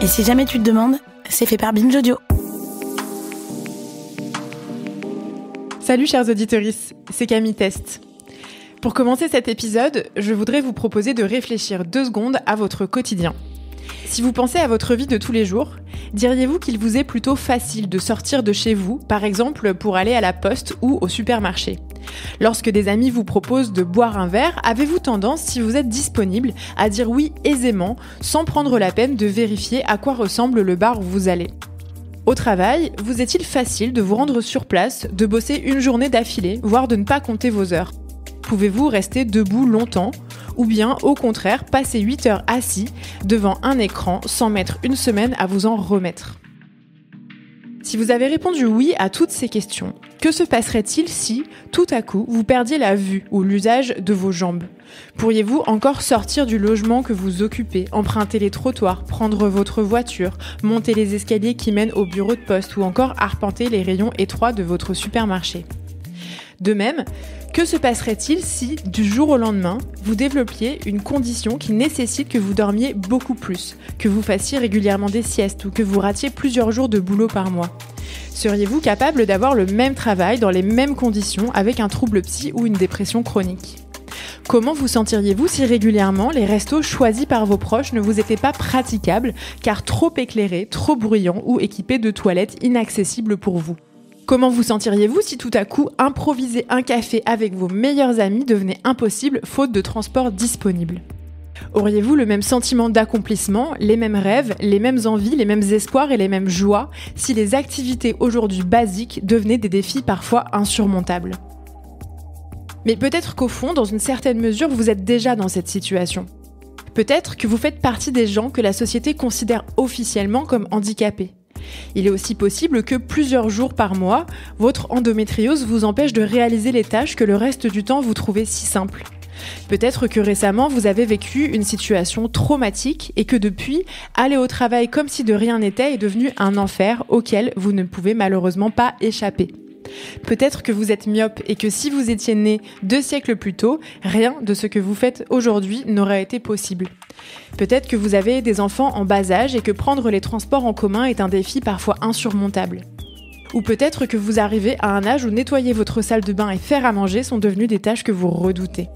Et si jamais tu te demandes, c'est fait par Binge Audio. Salut chers auditeurs, c'est Camille Test. Pour commencer cet épisode, je voudrais vous proposer de réfléchir 2 secondes à votre quotidien. Si vous pensez à votre vie de tous les jours, diriez-vous qu'il vous est plutôt facile de sortir de chez vous, par exemple pour aller à la poste ou au supermarché ? Lorsque des amis vous proposent de boire un verre, avez-vous tendance, si vous êtes disponible, à dire oui aisément, sans prendre la peine de vérifier à quoi ressemble le bar où vous allez ? Au travail, vous est-il facile de vous rendre sur place, de bosser une journée d'affilée, voire de ne pas compter vos heures ? Pouvez-vous rester debout longtemps ? Ou bien, au contraire, passer 8 heures assis devant un écran sans mettre une semaine à vous en remettre ? Si vous avez répondu oui à toutes ces questions, que se passerait-il si, tout à coup, vous perdiez la vue ou l'usage de vos jambes ? Pourriez-vous encore sortir du logement que vous occupez, emprunter les trottoirs, prendre votre voiture, monter les escaliers qui mènent au bureau de poste ou encore arpenter les rayons étroits de votre supermarché ? De même, que se passerait-il si, du jour au lendemain, vous développiez une condition qui nécessite que vous dormiez beaucoup plus, que vous fassiez régulièrement des siestes ou que vous ratiez plusieurs jours de boulot par mois ? Seriez-vous capable d'avoir le même travail dans les mêmes conditions avec un trouble psy ou une dépression chronique ? Comment vous sentiriez-vous si régulièrement les restos choisis par vos proches ne vous étaient pas praticables car trop éclairés, trop bruyants ou équipés de toilettes inaccessibles pour vous ? Comment vous sentiriez-vous si tout à coup, improviser un café avec vos meilleurs amis devenait impossible faute de transport disponible ? Auriez-vous le même sentiment d'accomplissement, les mêmes rêves, les mêmes envies, les mêmes espoirs et les mêmes joies si les activités aujourd'hui basiques devenaient des défis parfois insurmontables ? Mais peut-être qu'au fond, dans une certaine mesure, vous êtes déjà dans cette situation. Peut-être que vous faites partie des gens que la société considère officiellement comme handicapés. Il est aussi possible que plusieurs jours par mois, votre endométriose vous empêche de réaliser les tâches que le reste du temps vous trouvez si simples. Peut-être que récemment, vous avez vécu une situation traumatique et que depuis, aller au travail comme si de rien n'était est devenu un enfer auquel vous ne pouvez malheureusement pas échapper. Peut-être que vous êtes myope et que si vous étiez né 2 siècles plus tôt, rien de ce que vous faites aujourd'hui n'aurait été possible. Peut-être que vous avez des enfants en bas âge et que prendre les transports en commun est un défi parfois insurmontable. Ou peut-être que vous arrivez à un âge où nettoyer votre salle de bain et faire à manger sont devenues des tâches que vous redoutez.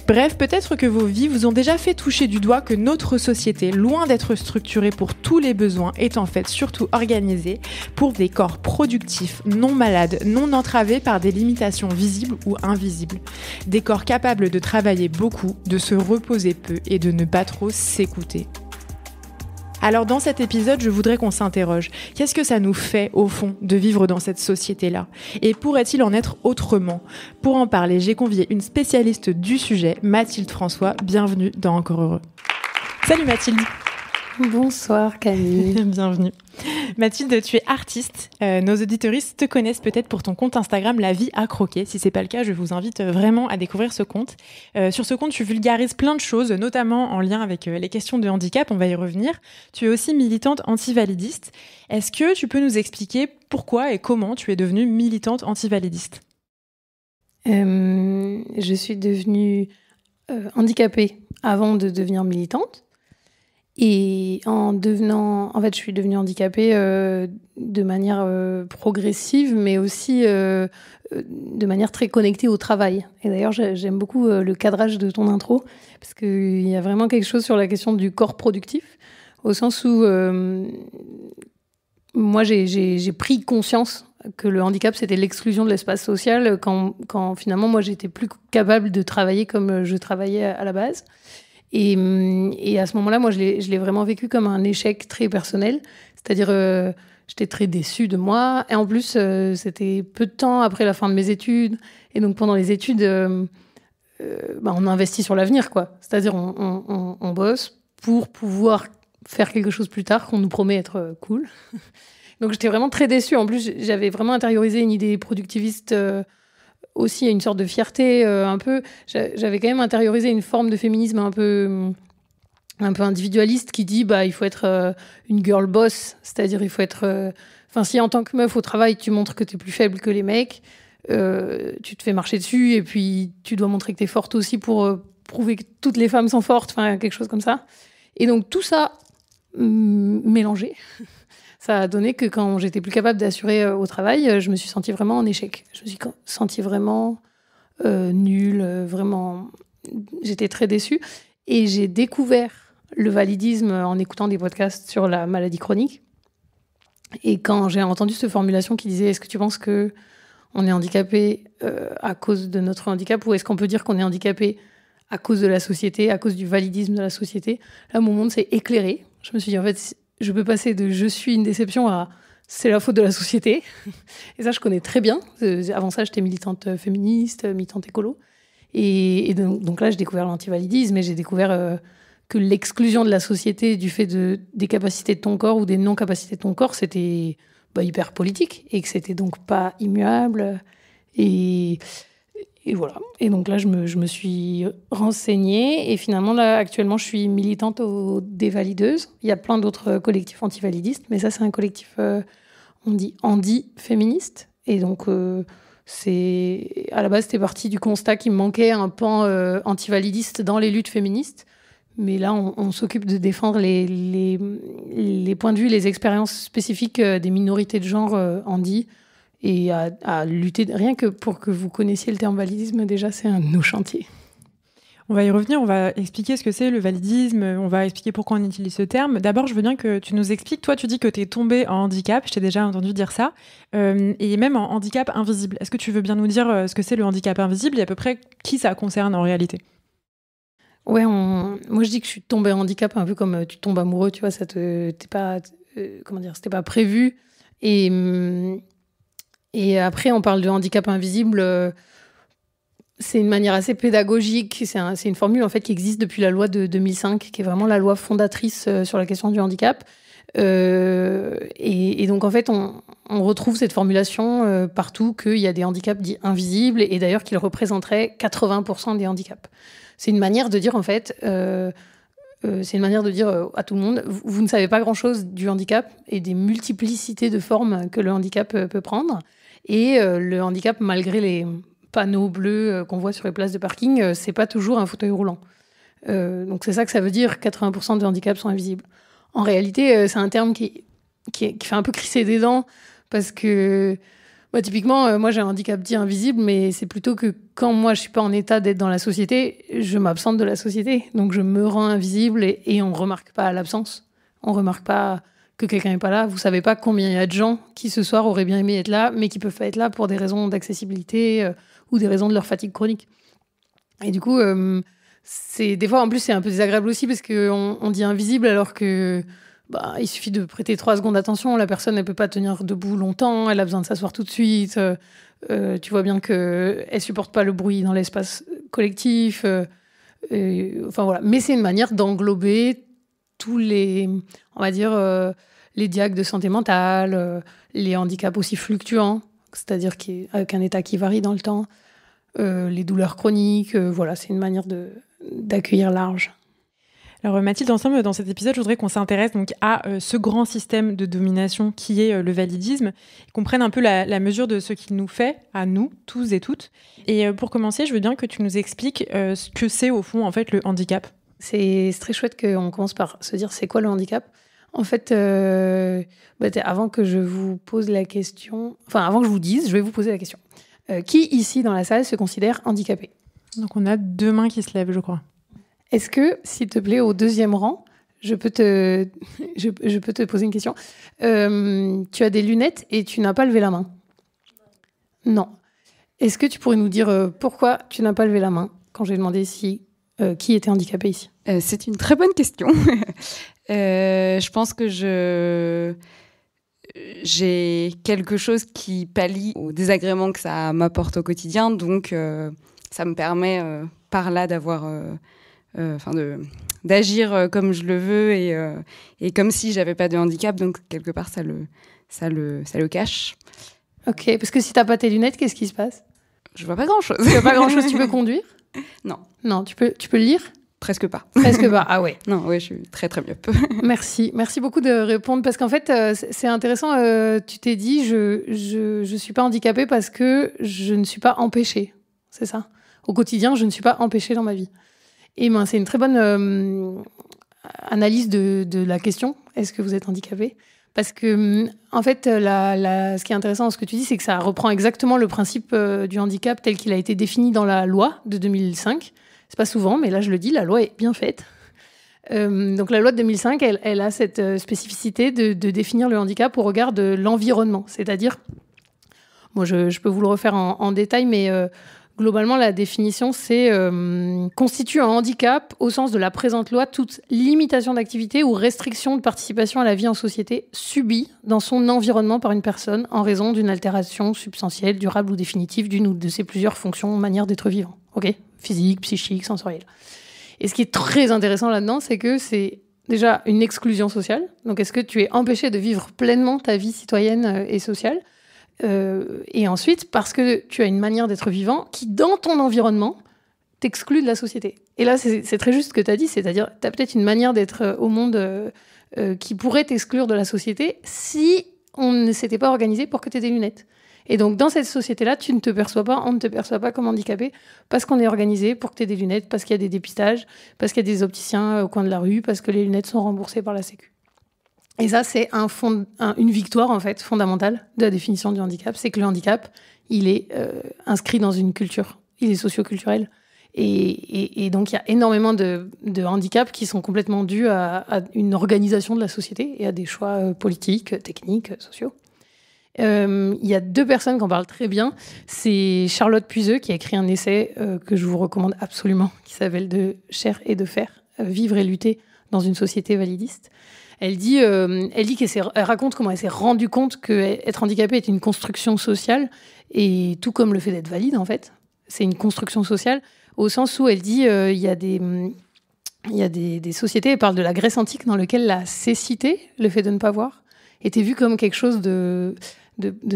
Bref, peut-être que vos vies vous ont déjà fait toucher du doigt que notre société, loin d'être structurée pour tous les besoins, est en fait surtout organisée pour des corps productifs, non malades, non entravés par des limitations visibles ou invisibles. Des corps capables de travailler beaucoup, de se reposer peu et de ne pas trop s'écouter. Alors dans cet épisode, je voudrais qu'on s'interroge. Qu'est-ce que ça nous fait, au fond, de vivre dans cette société-là ? Et pourrait-il en être autrement ? Pour en parler, j'ai convié une spécialiste du sujet, Mathilde François. Bienvenue dans Encore Heureux. Salut Mathilde. Bonsoir Camille. Bienvenue. Mathilde, tu es artiste. Nos auditeuristes te connaissent peut-être pour ton compte Instagram La Vie à Croquer. Si c'est pas le cas, je vous invite vraiment à découvrir ce compte. Sur ce compte, tu vulgarises plein de choses, notamment en lien avec les questions de handicap. On va y revenir. Tu es aussi militante antivalidiste. Est-ce que tu peux nous expliquer pourquoi et comment tu es devenue militante antivalidiste ? Je suis devenue handicapée avant de devenir militante. Et je suis devenue handicapée de manière progressive, mais aussi de manière très connectée au travail. Et d'ailleurs, j'aime beaucoup le cadrage de ton intro, parce qu'il y a vraiment quelque chose sur la question du corps productif, au sens où moi, j'ai pris conscience que le handicap, c'était l'exclusion de l'espace social, quand finalement, moi, j'étais plus capable de travailler comme je travaillais à la base. Et à ce moment-là, moi, je l'ai vraiment vécu comme un échec très personnel. C'est-à-dire, j'étais très déçue de moi. Et en plus, c'était peu de temps après la fin de mes études. Et donc, pendant les études, on investit sur l'avenir, quoi. C'est-à-dire, on bosse pour pouvoir faire quelque chose plus tard qu'on nous promet être cool. Donc, j'étais vraiment très déçue. En plus, j'avais vraiment intériorisé une idée productiviste aussi une sorte de fierté un peu. J'avais quand même intériorisé une forme de féminisme un peu individualiste qui dit il faut être une girl boss, c'est-à-dire il faut être si en tant que meuf au travail tu montres que t'es plus faible que les mecs, tu te fais marcher dessus et puis tu dois montrer que t'es forte aussi pour prouver que toutes les femmes sont fortes, quelque chose comme ça. Et donc tout ça mélangé. Ça a donné que quand j'étais plus capable d'assurer au travail, je me suis sentie vraiment en échec. Je me suis sentie vraiment nulle, vraiment... J'étais très déçue. Et j'ai découvert le validisme en écoutant des podcasts sur la maladie chronique. Et quand j'ai entendu cette formulation qui disait « Est-ce que tu penses qu'on est handicapé à cause de notre handicap ou est-ce qu'on peut dire qu'on est handicapé à cause de la société, à cause du validisme de la société ?» Là, mon monde s'est éclairé. Je me suis dit, en fait, je peux passer de « je suis une déception » à « c'est la faute de la société ». Et ça, je connais très bien. Avant ça, j'étais militante féministe, militante écolo. Et donc là, j'ai découvert l'antivalidisme et j'ai découvert que l'exclusion de la société du fait des capacités de ton corps ou des non-capacités de ton corps, c'était hyper politique et que c'était donc pas immuable. Et voilà. Et donc là, je me suis renseignée et finalement, là, actuellement, je suis militante des valideuses. Il y a plein d'autres collectifs antivalidistes, mais ça, c'est un collectif, on dit handi-féministe. Et donc... à la base, c'était parti du constat qu'il me manquait un pan antivalidiste dans les luttes féministes. Mais là, on s'occupe de défendre les points de vue, les expériences spécifiques des minorités de genre handi et à lutter, rien que pour que vous connaissiez le terme validisme, déjà, c'est un de nos chantiers. On va y revenir, on va expliquer ce que c'est le validisme, on va expliquer pourquoi on utilise ce terme. D'abord, je veux bien que tu nous expliques. Toi, tu dis que tu es tombée en handicap, je t'ai déjà entendu dire ça, et même en handicap invisible. Est-ce que tu veux bien nous dire ce que c'est le handicap invisible et à peu près qui ça concerne en réalité ? Ouais, moi je dis que je suis tombée en handicap un peu comme tu tombes amoureux, tu vois, c'était pas prévu. Et après, on parle de handicap invisible. C'est une manière assez pédagogique. C'est une formule en fait qui existe depuis la loi de 2005, qui est vraiment la loi fondatrice sur la question du handicap. Et donc en fait, on retrouve cette formulation partout qu'il y a des handicaps dits invisibles et d'ailleurs qu'ils représenteraient 80% des handicaps. C'est une manière de dire en fait, à tout le monde, vous ne savez pas grand-chose du handicap et des multiplicités de formes que le handicap peut prendre. Et le handicap, malgré les panneaux bleus qu'on voit sur les places de parking, c'est pas toujours un fauteuil roulant. Donc c'est ça que ça veut dire, 80% de handicaps sont invisibles. En réalité, c'est un terme qui fait un peu crisser des dents parce que typiquement, moi j'ai un handicap dit invisible, mais c'est plutôt que quand moi je suis pas en état d'être dans la société, je m'absente de la société. Donc je me rends invisible et on remarque pas l'absence. On remarque pas que quelqu'un est pas là. Vous savez pas combien il y a de gens qui ce soir auraient bien aimé être là, mais qui peuvent pas être là pour des raisons d'accessibilité ou des raisons de leur fatigue chronique. Et du coup, des fois en plus c'est un peu désagréable aussi parce qu'on dit invisible alors que il suffit de prêter 3 secondes d'attention. La personne, elle peut pas tenir debout longtemps. Elle a besoin de s'asseoir tout de suite. Tu vois bien qu'elle supporte pas le bruit dans l'espace collectif. Enfin, voilà. Mais c'est une manière d'englober tous les, on va dire, les diagnostics de santé mentale, les handicaps aussi fluctuants, c'est-à-dire avec un état qui varie dans le temps, les douleurs chroniques. Voilà, c'est une manière d'accueillir large. Alors Mathilde, ensemble, dans cet épisode, je voudrais qu'on s'intéresse donc à ce grand système de domination qui est le validisme, et qu'on prenne un peu la mesure de ce qu'il nous fait à nous, tous et toutes. Et pour commencer, je veux bien que tu nous expliques ce que c'est au fond en fait le handicap. C'est très chouette qu'on commence par se dire c'est quoi le handicap. En fait, avant que je vous pose la question, avant que je vous dise, je vais vous poser la question. Qui ici dans la salle se considère handicapé ? Donc on a 2 mains qui se lèvent, je crois. Est-ce que, s'il te plaît, au 2e rang, je peux te poser une question. Tu as des lunettes et tu n'as pas levé la main. Non. Est-ce que tu pourrais nous dire pourquoi tu n'as pas levé la main quand j'ai demandé qui était handicapé ici ? C'est une très bonne question. Je pense que j'ai quelque chose qui pallie au désagrément que ça m'apporte au quotidien, donc ça me permet par là d'agir comme je le veux et comme si j'avais pas de handicap, donc quelque part ça le cache. Ok, parce que si t'as pas tes lunettes, qu'est-ce qui se passe ? Je vois pas grand-chose. Tu vois pas grand-chose, tu peux conduire ? Non. Non, tu peux lire ? Presque pas. Presque pas, ah ouais. Non, ouais, je suis très très myope. Merci beaucoup de répondre, parce qu'en fait, c'est intéressant, tu t'es dit, je suis pas handicapée parce que je ne suis pas empêchée, c'est ça ? Au quotidien, je ne suis pas empêchée dans ma vie. Et c'est une très bonne analyse de la question est-ce que vous êtes handicapé ? Parce que, en fait, ce qui est intéressant dans ce que tu dis, c'est que ça reprend exactement le principe du handicap tel qu'il a été défini dans la loi de 2005. C'est pas souvent, mais là, je le dis, la loi est bien faite. Donc, la loi de 2005, elle a cette spécificité de définir le handicap au regard de l'environnement. C'est-à-dire, moi, je peux vous le refaire en détail, mais globalement, la définition, c'est constitue un handicap au sens de la présente loi toute limitation d'activité ou restriction de participation à la vie en société subie dans son environnement par une personne en raison d'une altération substantielle, durable ou définitive d'une ou de ses plusieurs fonctions, manière d'être vivant. Ok ? Physique, psychique, sensorielle. Et ce qui est très intéressant là-dedans, c'est que c'est déjà une exclusion sociale. Donc, est-ce que tu es empêché de vivre pleinement ta vie citoyenne et sociale ? Et ensuite, parce que tu as une manière d'être vivant qui, dans ton environnement, t'exclut de la société. Et là, c'est très juste ce que tu as dit, c'est-à-dire tu as peut-être une manière d'être au monde qui pourrait t'exclure de la société si on ne s'était pas organisé pour que tu aies des lunettes. Et donc, dans cette société-là, on ne te perçoit pas comme handicapé parce qu'on est organisé pour que tu aies des lunettes, parce qu'il y a des dépistages, parce qu'il y a des opticiens au coin de la rue, parce que les lunettes sont remboursées par la Sécu. Et ça, c'est une victoire, en fait, fondamentale de la définition du handicap. C'est que le handicap, il est inscrit dans une culture. Il est socio-culturel. Et donc, il y a énormément de handicaps qui sont complètement dus à une organisation de la société et à des choix politiques, techniques, sociaux. Il y a 2 personnes qui en parlent très bien. C'est Charlotte Puiseux qui a écrit un essai que je vous recommande absolument, qui s'appelle « De chair et de fer, vivre et lutter dans une société validiste ». Elle dit qu'elle raconte comment elle s'est rendue compte qu'être handicapé est une construction sociale, et tout comme le fait d'être valide, en fait. C'est une construction sociale, au sens où elle dit il y a des sociétés, elle parle de la Grèce antique, dans laquelle la cécité, le fait de ne pas voir, était vu comme quelque chose de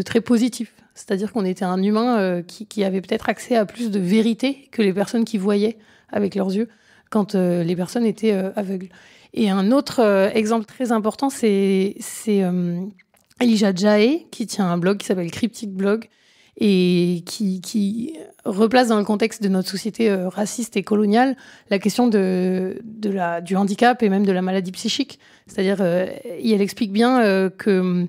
très positif. C'est-à-dire qu'on était un humain qui avait peut-être accès à plus de vérité que les personnes qui voyaient avec leurs yeux quand les personnes étaient aveugles. Et un autre exemple très important, c'est Elijah Jae, qui tient un blog qui s'appelle Cryptic Blog et qui replace dans le contexte de notre société raciste et coloniale la question du handicap et même de la maladie psychique. C'est-à-dire, elle explique bien que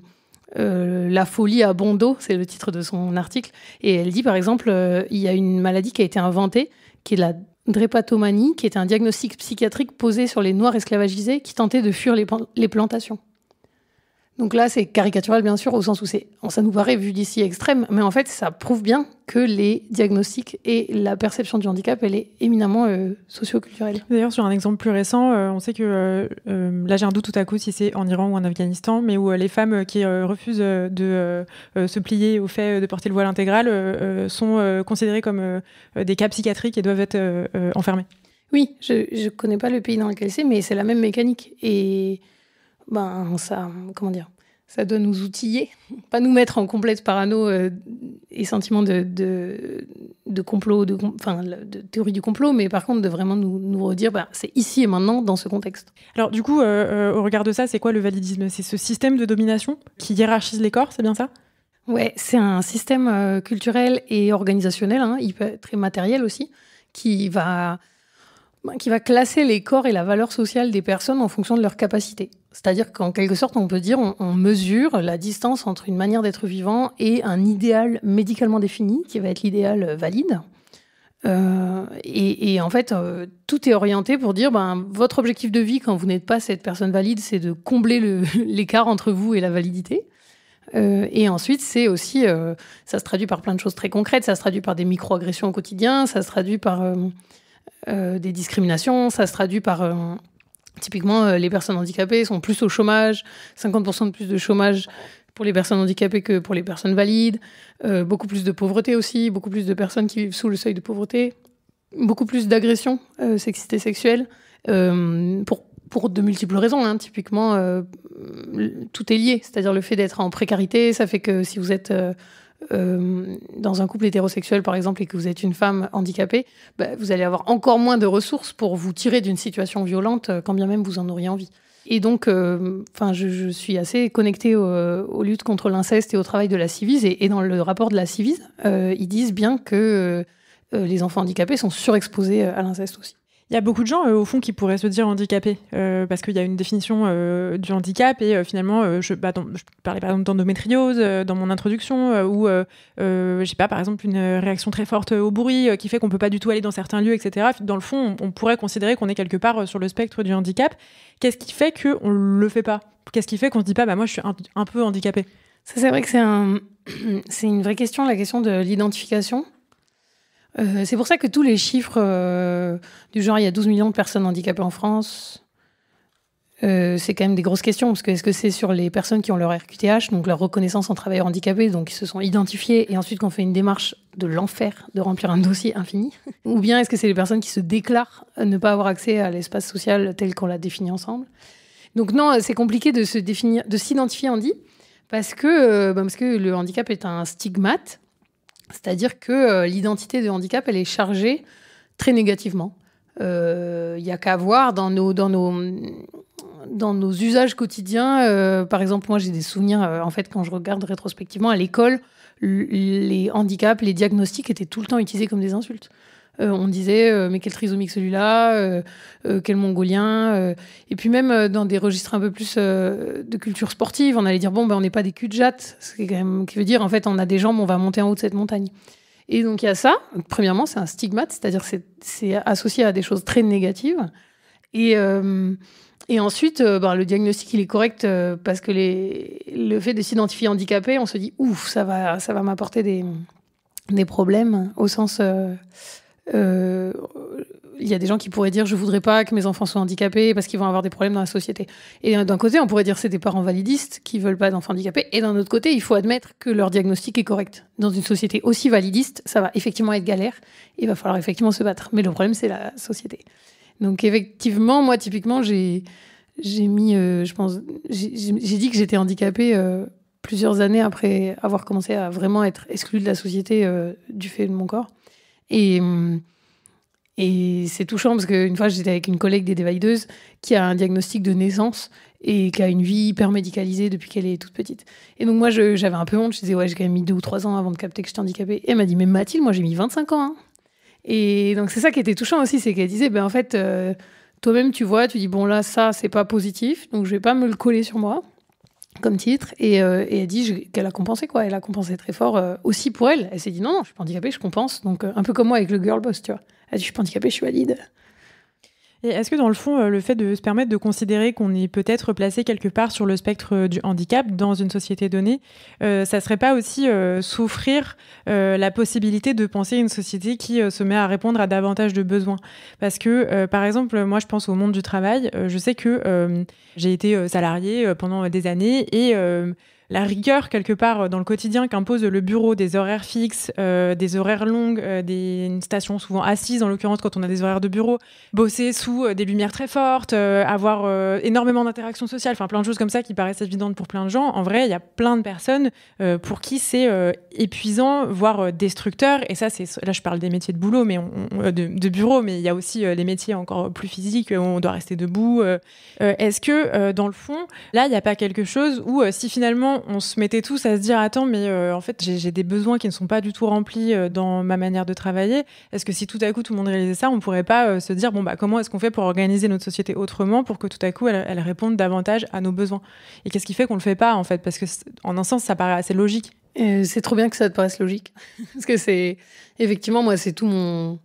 la folie a bon dos, c'est le titre de son article, et elle dit par exemple, il y a une maladie qui a été inventée, qui est la drépanotomanie, qui était un diagnostic psychiatrique posé sur les Noirs esclavagisés qui tentaient de fuir les plantations. Donc là, c'est caricatural, bien sûr, au sens où ça nous paraît, vu d'ici, extrême, mais en fait, ça prouve bien que les diagnostics et la perception du handicap, elle est éminemment socio-culturelle. D'ailleurs, sur un exemple plus récent, on sait que, là j'ai un doute tout à coup si c'est en Iran ou en Afghanistan, mais où les femmes qui refusent de se plier au fait de porter le voile intégral sont considérées comme des cas psychiatriques et doivent être enfermées. Oui, je connais pas le pays dans lequel c'est, mais c'est la même mécanique. Et ça doit nous outiller, pas nous mettre en complète parano et sentiment de complot, de théorie du complot, mais par contre de vraiment nous redire, c'est ici et maintenant dans ce contexte. Alors du coup, au regard de ça, c'est quoi le validisme ? C'est ce système de domination qui hiérarchise les corps, c'est bien ça ? Ouais, c'est un système culturel et organisationnel, il peut être très matériel aussi, qui va classer les corps et la valeur sociale des personnes en fonction de leurs capacités. C'est-à-dire qu'en quelque sorte, on peut dire, on mesure la distance entre une manière d'être vivant et un idéal médicalement défini, qui va être l'idéal valide. Et en fait, tout est orienté pour dire, votre objectif de vie, quand vous n'êtes pas cette personne valide, c'est de combler l'écart entre vous et la validité. Et ensuite, c'est aussi, ça se traduit par plein de choses très concrètes, ça se traduit par des micro-agressions au quotidien, ça se traduit par des discriminations, ça se traduit par... typiquement, les personnes handicapées sont plus au chômage, 50% de plus de chômage pour les personnes handicapées que pour les personnes valides, beaucoup plus de pauvreté aussi, beaucoup plus de personnes qui vivent sous le seuil de pauvreté, beaucoup plus d'agressions sexistes et sexuelles, pour de multiples raisons. Typiquement, tout est lié, c'est-à-dire le fait d'être en précarité, ça fait que si vous êtes... dans un couple hétérosexuel, par exemple, et que vous êtes une femme handicapée, vous allez avoir encore moins de ressources pour vous tirer d'une situation violente, quand bien même vous en auriez envie. Et donc, je suis assez connectée aux luttes contre l'inceste et au travail de la Civise. Et dans le rapport de la Civise, ils disent bien que les enfants handicapés sont surexposés à l'inceste aussi. Il y a beaucoup de gens, au fond, qui pourraient se dire handicapés, parce qu'il y a une définition du handicap, et finalement, je parlais par exemple d'endométriose dans mon introduction, ou je sais pas, par exemple, une réaction très forte au bruit qui fait qu'on peut pas du tout aller dans certains lieux, etc. Dans le fond, on pourrait considérer qu'on est quelque part sur le spectre du handicap. Qu'est-ce qui fait qu'on le fait pas ? Qu'est-ce qui fait qu'on se dit pas, moi, je suis un peu handicapé ? Ça, c'est vrai que c'est une vraie question, la question de l'identification. C'est pour ça que tous les chiffres du genre, il y a 12 millions de personnes handicapées en France, c'est quand même des grosses questions, parce que est-ce que c'est sur les personnes qui ont leur RQTH, donc leur reconnaissance en travailleur handicapé, donc qui se sont identifiées, et ensuite qu'on fait une démarche de l'enfer, de remplir un dossier infini, ou bien est-ce que c'est les personnes qui se déclarent ne pas avoir accès à l'espace social tel qu'on l'a défini ensemble. Donc non, c'est compliqué de s'identifier handi, parce que le handicap est un stigmate. C'est-à-dire que l'identité de handicap, elle est chargée très négativement. Il n'y a qu'à voir dans nos usages quotidiens. Par exemple, moi, j'ai des souvenirs, en fait, quand je regarde rétrospectivement, à l'école, les handicaps, les diagnostics étaient tout le temps utilisés comme des insultes. On disait mais quel trisomique celui-là, quel mongolien, et puis même dans des registres un peu plus de culture sportive, on allait dire on n'est pas des cul-de-jatte, ce qui veut dire en fait on a des jambes, on va monter en haut de cette montagne. Et donc il y a ça. Premièrement, c'est un stigmate, c'est-à-dire c'est associé à des choses très négatives. Et ensuite, le diagnostic il est correct parce que le fait de s'identifier handicapé, on se dit ouf, ça va m'apporter des problèmes au sens il y a des gens qui pourraient dire je voudrais pas que mes enfants soient handicapés parce qu'ils vont avoir des problèmes dans la société. Et d'un côté, on pourrait dire c'est des parents validistes qui veulent pas d'enfants handicapés. Et d'un autre côté, il faut admettre que leur diagnostic est correct. Dans une société aussi validiste, ça va effectivement être galère. Il va falloir effectivement se battre. Mais le problème, c'est la société. Donc effectivement, moi, typiquement, j'ai dit que j'étais handicapée plusieurs années après avoir commencé à vraiment être exclue de la société du fait de mon corps. Et c'est touchant parce qu'une fois, j'étais avec une collègue des dévalideuses qui a un diagnostic de naissance et qui a une vie hyper médicalisée depuis qu'elle est toute petite. Et donc moi, j'avais un peu honte. Je disais, j'ai quand même mis 2 ou 3 ans avant de capter que j'étais handicapée. Et elle m'a dit, mais Mathilde, moi, j'ai mis 25 ans. Hein. Et donc c'est ça qui était touchant aussi, c'est qu'elle disait, en fait, toi-même, tu vois, tu dis, là, ça, c'est pas positif, donc je vais pas me le coller sur moi comme titre. Et elle dit qu'elle a compensé, quoi. Elle a compensé très fort aussi pour elle. Elle s'est dit, non, je suis pas handicapée, je compense. Donc un peu comme moi avec le girl boss, tu vois. Elle dit, je suis pas handicapée, je suis valide. Et est-ce que dans le fond, le fait de se permettre de considérer qu'on est peut-être placé quelque part sur le spectre du handicap dans une société donnée, ça serait pas aussi s'offrir la possibilité de penser une société qui se met à répondre à davantage de besoins ? Parce que, par exemple, moi je pense au monde du travail, je sais que j'ai été salariée pendant des années et la rigueur, quelque part, dans le quotidien qu'impose le bureau, des horaires fixes, des horaires longues, une station souvent assise, en l'occurrence, quand on a des horaires de bureau, bosser sous des lumières très fortes, avoir énormément d'interactions sociales, enfin plein de choses comme ça qui paraissent évidentes pour plein de gens. En vrai, il y a plein de personnes pour qui c'est épuisant, voire destructeur. Et ça, là, je parle des métiers de boulot, mais de bureau, mais il y a aussi les métiers encore plus physiques où on doit rester debout. Est-ce que, dans le fond, là, il n'y a pas quelque chose où, si finalement, on se mettait tous à se dire attends mais en fait j'ai des besoins qui ne sont pas du tout remplis dans ma manière de travailler, est-ce que si tout à coup tout le monde réalisait ça, on pourrait pas se dire comment est-ce qu'on fait pour organiser notre société autrement pour que tout à coup elle réponde davantage à nos besoins, et qu'est-ce qui fait qu'on le fait pas en fait, parce que en un sens ça paraît assez logique. C'est trop bien que ça te paraisse logique parce que c'est effectivement moi c'est tout mon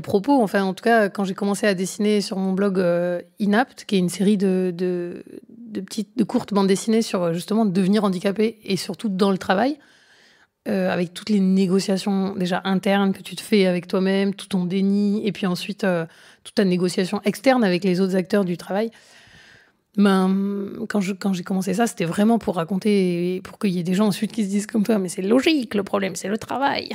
propos. Enfin, en tout cas, quand j'ai commencé à dessiner sur mon blog Inapte, qui est une série de courtes bandes dessinées sur justement devenir handicapé et surtout dans le travail, avec toutes les négociations déjà internes que tu te fais avec toi-même, tout ton déni, et puis ensuite toute ta négociation externe avec les autres acteurs du travail. Quand j'ai commencé ça, c'était vraiment pour raconter, pour qu'il y ait des gens ensuite qui se disent comme toi, mais c'est logique, le problème c'est le travail.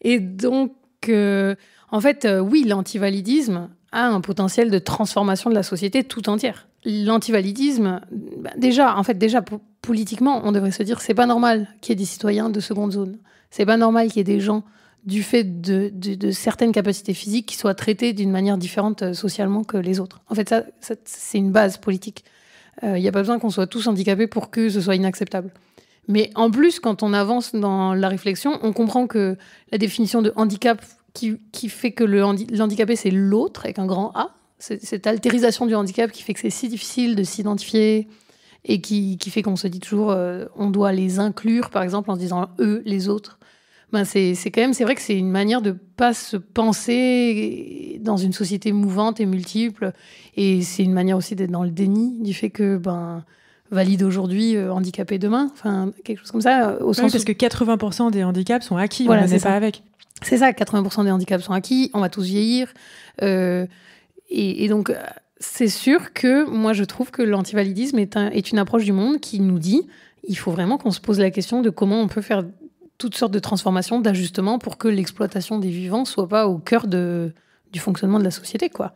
Et donc, en fait, oui, l'antivalidisme a un potentiel de transformation de la société tout entière. L'antivalidisme, déjà, politiquement, on devrait se dire c'est pas normal qu'il y ait des citoyens de seconde zone. C'est pas normal qu'il y ait des gens, du fait de certaines capacités physiques, qui soient traités d'une manière différente socialement que les autres. En fait, ça c'est une base politique. Il n'y a pas besoin qu'on soit tous handicapés pour que ce soit inacceptable. Mais en plus, quand on avance dans la réflexion, on comprend que la définition de handicap qui fait que l'handicapé, c'est l'autre, avec un grand A. C'est cette altérisation du handicap qui fait que c'est si difficile de s'identifier et qui fait qu'on se dit toujours on doit les inclure, par exemple, en se disant eux, les autres. C'est vrai que c'est une manière de pas se penser dans une société mouvante et multiple. Et c'est une manière aussi d'être dans le déni du fait que valide aujourd'hui, handicapé demain. Enfin, quelque chose comme ça. Au sens parce que 80% des handicaps sont acquis, voilà, on ne naît pas avec. C'est ça, 80% des handicaps sont acquis, on va tous vieillir. Et donc, c'est sûr que moi, je trouve que l'antivalidisme est une approche du monde qui nous dit il faut vraiment qu'on se pose la question de comment on peut faire toutes sortes de transformations, d'ajustements pour que l'exploitation des vivants soit pas au cœur du fonctionnement de la société, quoi.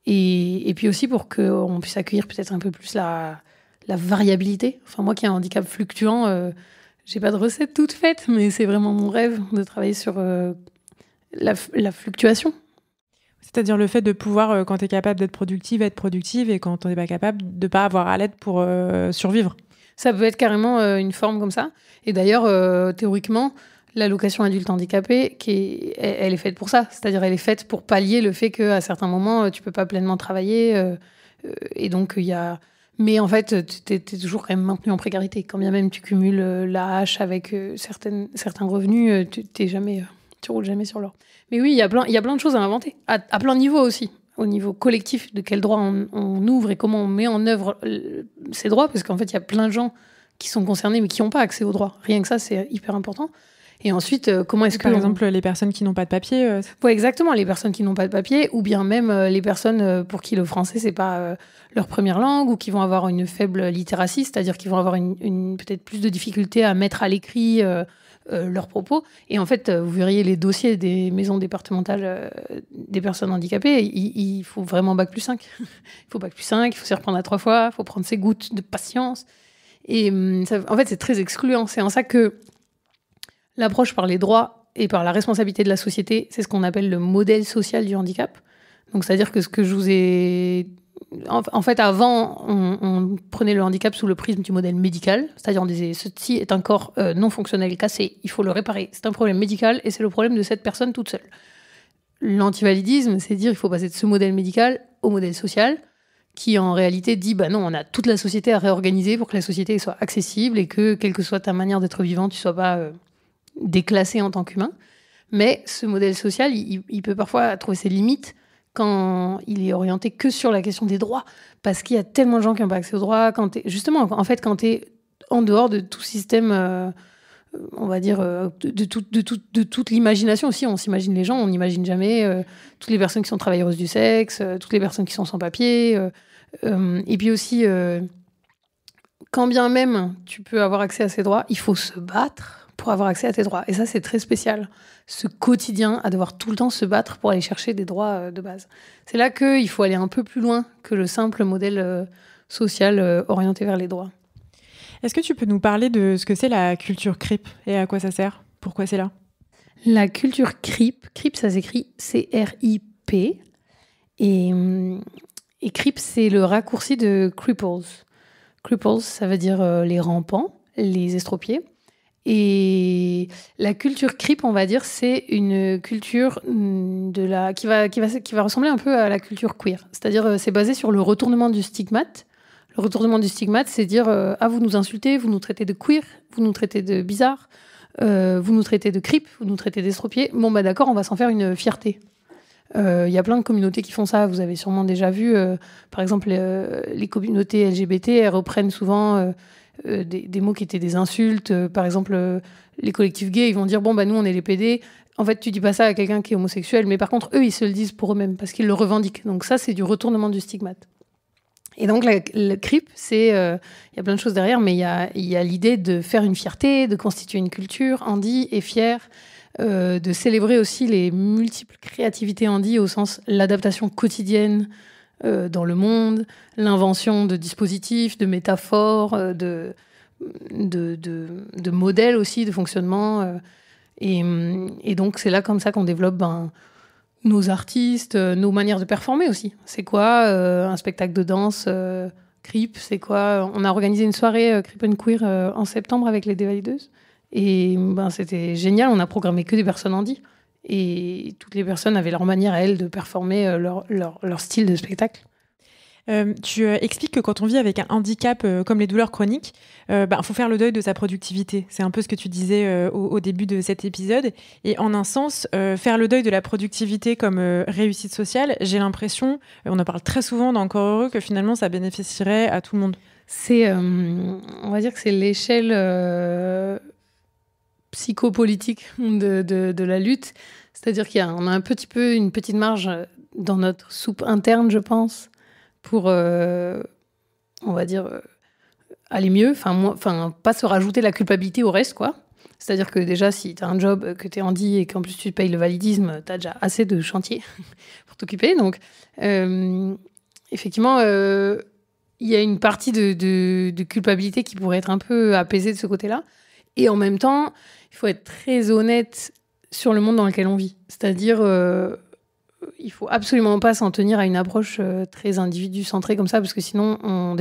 Et puis aussi pour qu'on puisse accueillir peut-être un peu plus la variabilité. Enfin, moi qui ai un handicap fluctuant, j'ai pas de recette toute faite, mais c'est vraiment mon rêve de travailler sur la fluctuation. C'est-à-dire le fait de pouvoir, quand tu es capable d'être productive, être productive, et quand on n'est pas capable, de ne pas avoir à l'aide pour survivre. Ça peut être carrément une forme comme ça. Et d'ailleurs, théoriquement, l'allocation adulte handicapé, elle est faite pour ça. C'est-à-dire elle est faite pour pallier le fait qu'à certains moments, tu ne peux pas pleinement travailler. Et donc, il y a... Mais en fait, tu es toujours quand même maintenu en précarité. Quand bien même tu cumules l'AH avec certains revenus, tu roules jamais sur l'or. Mais oui, il y a plein de choses à inventer, à plein de niveaux aussi. Au niveau collectif, de quels droits on ouvre et comment on met en œuvre ces droits, parce qu'en fait, il y a plein de gens qui sont concernés mais qui n'ont pas accès aux droits. Rien que ça, c'est hyper important. Et ensuite, comment est-ce que... Par exemple, les personnes qui n'ont pas de papier Oui, exactement, les personnes qui n'ont pas de papier, ou bien même les personnes pour qui le français, c'est pas leur première langue, ou qui vont avoir une faible littératie, c'est-à-dire qu'ils vont avoir peut-être plus de difficultés à mettre à l'écrit leurs propos. Et en fait, vous verriez les dossiers des maisons départementales des personnes handicapées, il faut vraiment Bac+5. Il faut Bac+5, il faut s'y reprendre à 3 fois, il faut prendre ses gouttes de patience. Et en fait, c'est très excluant. C'est en ça que l'approche par les droits et par la responsabilité de la société, c'est ce qu'on appelle le modèle social du handicap. Donc, c'est-à-dire que ce que je vous ai... En fait, avant, on prenait le handicap sous le prisme du modèle médical. C'est-à-dire, on disait, ceci est un corps non fonctionnel, cassé, il faut le réparer. C'est un problème médical et c'est le problème de cette personne toute seule. L'antivalidisme, c'est dire, il faut passer de ce modèle médical au modèle social, qui en réalité dit, non, on a toute la société à réorganiser pour que la société soit accessible et que, quelle que soit ta manière d'être vivant, tu ne sois pas déclassé en tant qu'humain. Mais ce modèle social, il peut parfois trouver ses limites quand il est orienté que sur la question des droits, parce qu'il y a tellement de gens qui n'ont pas accès aux droits. Justement, en fait, quand tu es en dehors de tout système, on va dire, de toute l'imagination aussi, on s'imagine les gens, on n'imagine jamais toutes les personnes qui sont travailleuses du sexe, toutes les personnes qui sont sans papier. Et puis aussi, quand bien même tu peux avoir accès à ces droits, il faut se battre pour avoir accès à tes droits. Et ça, c'est très spécial. Ce quotidien à devoir tout le temps se battre pour aller chercher des droits de base. C'est là qu'il faut aller un peu plus loin que le simple modèle social orienté vers les droits. Est-ce que tu peux nous parler de ce que c'est la culture CRIP et à quoi ça sert ? Pourquoi c'est là ? La culture CRIP, ça s'écrit C-R-I-P. Et CRIP, c'est le raccourci de cripples. Cripples, ça veut dire les rampants, les estropiés. Et la culture CRIP, on va dire, c'est une culture qui va ressembler un peu à la culture queer. C'est-à-dire, c'est basé sur le retournement du stigmate. Le retournement du stigmate, c'est dire vous nous insultez, vous nous traitez de queer, vous nous traitez de bizarre, vous nous traitez de CRIP, vous nous traitez d'estropiés. Bon, d'accord, on va s'en faire une fierté. Il y a plein de communautés qui font ça. Vous avez sûrement déjà vu, par exemple, les communautés LGBT, elles reprennent souvent... des mots qui étaient des insultes. Par exemple, les collectifs gays, ils vont dire, nous, on est les PD. En fait, tu dis pas ça à quelqu'un qui est homosexuel, mais par contre, eux, ils se le disent pour eux-mêmes, parce qu'ils le revendiquent. Donc ça, c'est du retournement du stigmate. Et donc, le CRIP, il y a plein de choses derrière, mais il y a l'idée de faire une fierté, de constituer une culture handi et fière, de célébrer aussi les multiples créativités handi, au sens l'adaptation quotidienne dans le monde, l'invention de dispositifs, de métaphores, de modèles aussi, de fonctionnement. Et donc, c'est là comme ça qu'on développe nos artistes, nos manières de performer aussi. C'est quoi un spectacle de danse CRIP, c'est quoi? On a organisé une soirée CRIP and Queer en septembre avec les Dévalideuses. Et c'était génial, on a programmé que des personnes handi. Et toutes les personnes avaient leur manière à elles de performer leur style de spectacle. Tu expliques que quand on vit avec un handicap comme les douleurs chroniques, faut faire le deuil de sa productivité. C'est un peu ce que tu disais au début de cet épisode. Et en un sens, faire le deuil de la productivité comme réussite sociale, j'ai l'impression, on en parle très souvent dans Encore heureux, que finalement ça bénéficierait à tout le monde. On va dire que c'est l'échelle psychopolitique de la lutte. C'est-à-dire qu'on a un petit peu une petite marge dans notre soupe interne, je pense, pour, on va dire, aller mieux, pas se rajouter la culpabilité au reste, quoi. C'est-à-dire que déjà, si tu as un job, que tu es handi et qu'en plus tu payes le validisme, tu as déjà assez de chantier pour t'occuper. Donc, effectivement, il y a une partie de culpabilité qui pourrait être un peu apaisée de ce côté-là. Et en même temps, il faut être très honnête sur le monde dans lequel on vit. C'est-à-dire... il faut absolument pas s'en tenir à une approche très individu-centrée comme ça, parce que sinon, on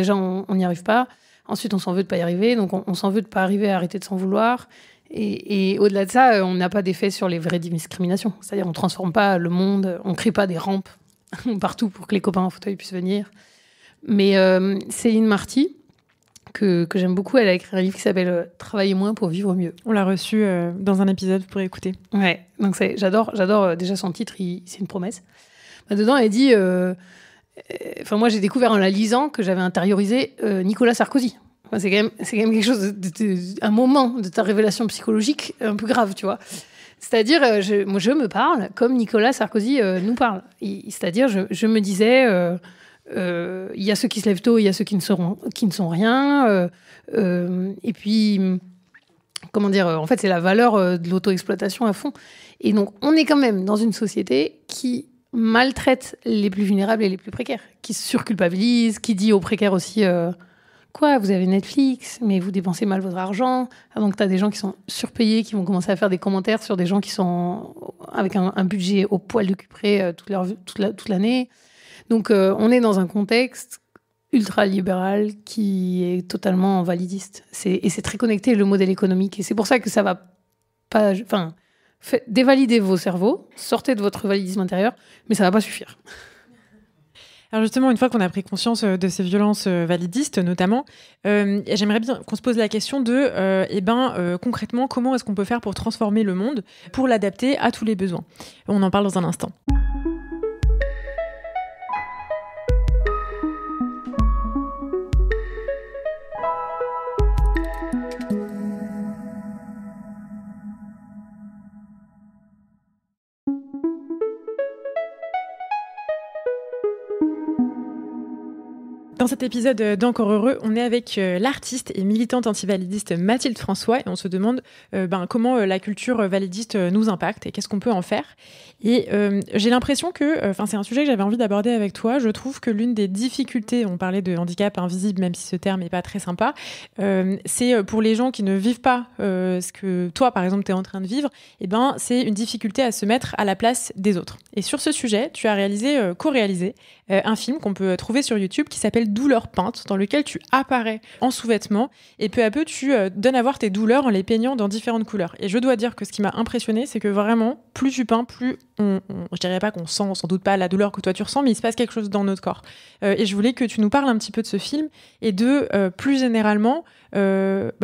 n'y arrive pas. Ensuite, on s'en veut de pas y arriver. Donc, on s'en veut de pas arriver à arrêter de s'en vouloir. Et au-delà de ça, on n'a pas d'effet sur les vraies discriminations. C'est-à-dire, on transforme pas le monde, on crée pas des rampes partout pour que les copains en fauteuil puissent venir. Mais Céline Marty, que j'aime beaucoup, elle a écrit un livre qui s'appelle « Travailler moins pour vivre mieux ». On l'a reçu dans un épisode, vous pourrez écouter. Ouais, donc j'adore déjà son titre, c'est une promesse. Dedans, elle dit... moi, j'ai découvert en la lisant que j'avais intériorisé Nicolas Sarkozy. C'est quand même quelque chose, un moment de ta révélation psychologique un peu grave, tu vois. C'est-à-dire, je me parle comme Nicolas Sarkozy nous parle. C'est-à-dire, je me disais... il y a ceux qui se lèvent tôt, il y a ceux qui ne sont rien. Et puis, comment dire, en fait, c'est la valeur de l'auto-exploitation à fond. Et donc, on est quand même dans une société qui maltraite les plus vulnérables et les plus précaires, qui se surculpabilise, qui dit aux précaires aussi quoi, vous avez Netflix, mais vous dépensez mal votre argent. Ah, donc, tu as des gens qui sont surpayés, qui vont commencer à faire des commentaires sur des gens qui sont avec un budget au poil de cupré toute l'année. Donc, on est dans un contexte ultra-libéral qui est totalement validiste. Et c'est très connecté, le modèle économique. Et c'est pour ça que ça va pas... dévalidez vos cerveaux, sortez de votre validisme intérieur, mais ça va pas suffire. Alors justement, une fois qu'on a pris conscience de ces violences validistes, notamment, j'aimerais bien qu'on se pose la question de, concrètement, comment est-ce qu'on peut faire pour transformer le monde, pour l'adapter à tous les besoins. On en parle dans un instant. Dans cet épisode d'Encore heureux, on est avec l'artiste et militante antivalidiste Mathilde François et on se demande comment la culture validiste nous impacte et qu'est-ce qu'on peut en faire. Et j'ai l'impression que, c'est un sujet que j'avais envie d'aborder avec toi. Je trouve que l'une des difficultés, on parlait de handicap invisible, même si ce terme n'est pas très sympa, c'est pour les gens qui ne vivent pas ce que toi, par exemple, tu es en train de vivre, c'est une difficulté à se mettre à la place des autres. Et sur ce sujet, tu as co-réalisé un film qu'on peut trouver sur YouTube qui s'appelle Douleurs peintes, dans lequel tu apparais en sous-vêtements et peu à peu tu donnes à voir tes douleurs en les peignant dans différentes couleurs. Et je dois dire que ce qui m'a impressionné, c'est que vraiment, plus tu peins, plus je dirais pas qu'on sent sans doute pas la douleur que toi tu ressens, mais il se passe quelque chose dans notre corps. Et je voulais que tu nous parles un petit peu de ce film et de, plus généralement,